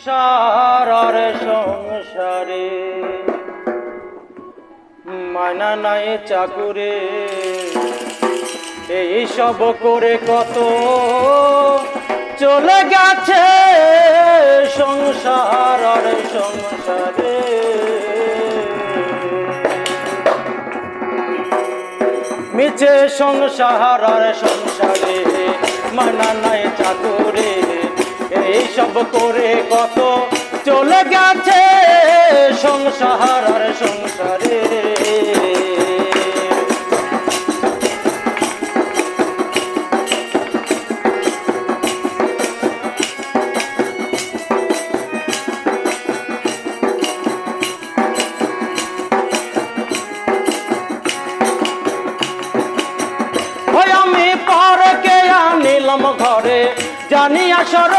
সারার সংসারে মানা নাই চাকুরে এই সব করে কত চলে গেছে সংসার আর সংসারে মিছে সংসার আর সংসারে মানা নাই চাকুরে এই সব করে কত চলে গেছে সংসার আর সংসারে আমি পরকে আনিলাম ঘরে জানি আসর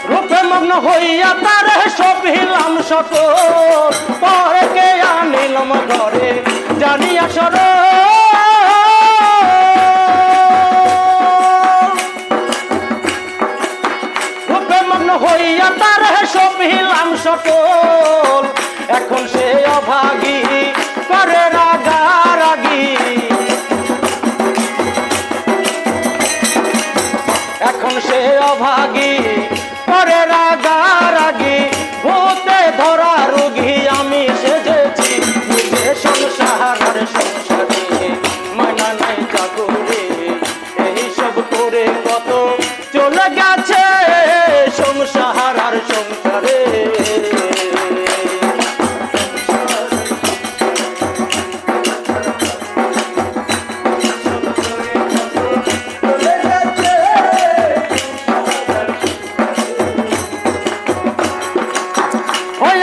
রূপে মগ্ন হইয়া তার সবিলাম সকল পরকে আনিলাম ঘরে জানি আসর রূপে মগ্ন হইয়া তার সবিলাম সকল এখন সে অভাগী করে রাগারাগি এখন সে অভাগী করে রাগারাগি ভূতে ধরা রোগী আমি সেজেছি নিজে সংসার আর সংসারে মানা নাই চাকুরে এই সব করে কত চলে গেছে সংসার আর সংসারে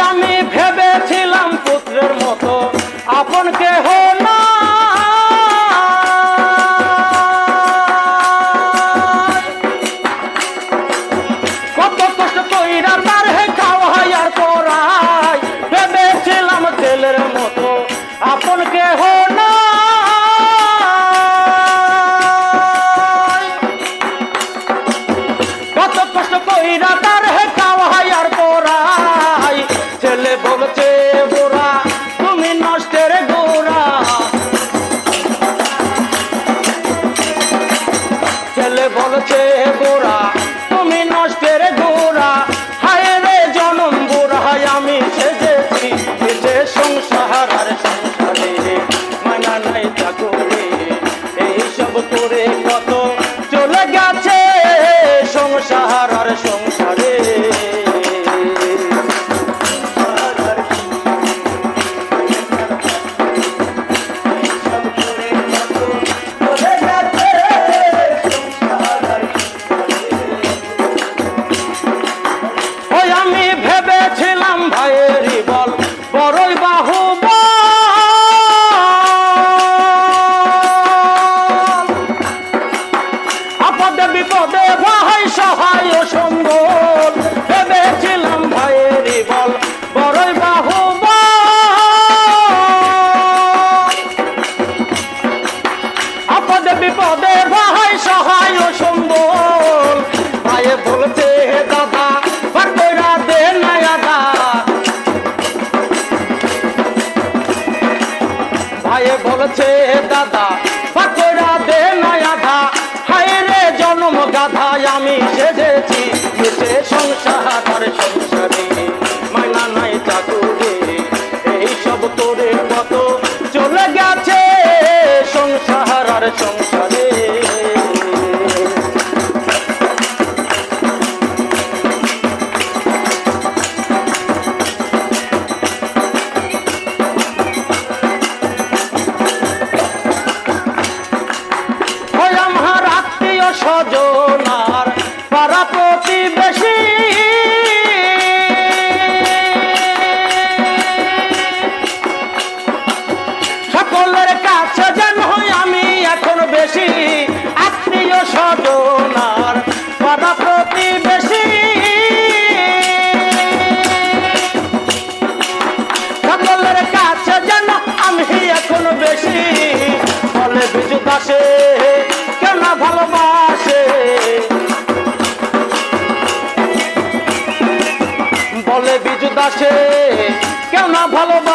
আমি ভেবেছিলাম পুত্রের মতো আপন কেহ না কত কষ্ট কইরা তার খাওয়াই আর পড়াই ভেবেছিলাম ছেলের মতো আপন কেহ না কত কষ্ট কইরা তার খাওয়াই আর পড়াই ছেলে বলছে গোরা তুমি নষ্টের গোরা ছেলে বলছে গোরা তুমি নষ্টের গোরা হায় রে জনম গোরা আমি সেজেছি নিজে সংসার আর সংসারে মানা নাই চাকুরে এই সব করে কত চলে গেছে সংসার আর সংসারে আমি ভেবেছিলাম ভাইয়েরই বল বড়ই বাহুবল আপদে বিপদে ভাই সহায় ও সম্বল ভেবেছিলাম ভাইয়েরই বল বড়ই বাহুবল আপদে বিপদে ভাই সহায় ও সম্বল ভাইয়ে বলছে দাদা ভাইয়ে বলছে দাদা পাকড়া দে নয়াধা হায় রে জন্ম গাধা আমি সেজেছি মিছে সংসার আর সংসারে মানা নাই চাকুরে এই সব করে কত চলে গেছে সংসার আর সংসারে সজনার পাড়া প্রতিবেশী সকলের কাছে যেন আমি এখন বেশি আত্মীয় স্বজনার পাড়া প্রতিবেশী সকলের কাছে যেন আমি এখন বেশি বলে বিজু দাসে কেউ না ভালোবাসে, বলে বিজু দাসে কেউ না ভালোবাসে।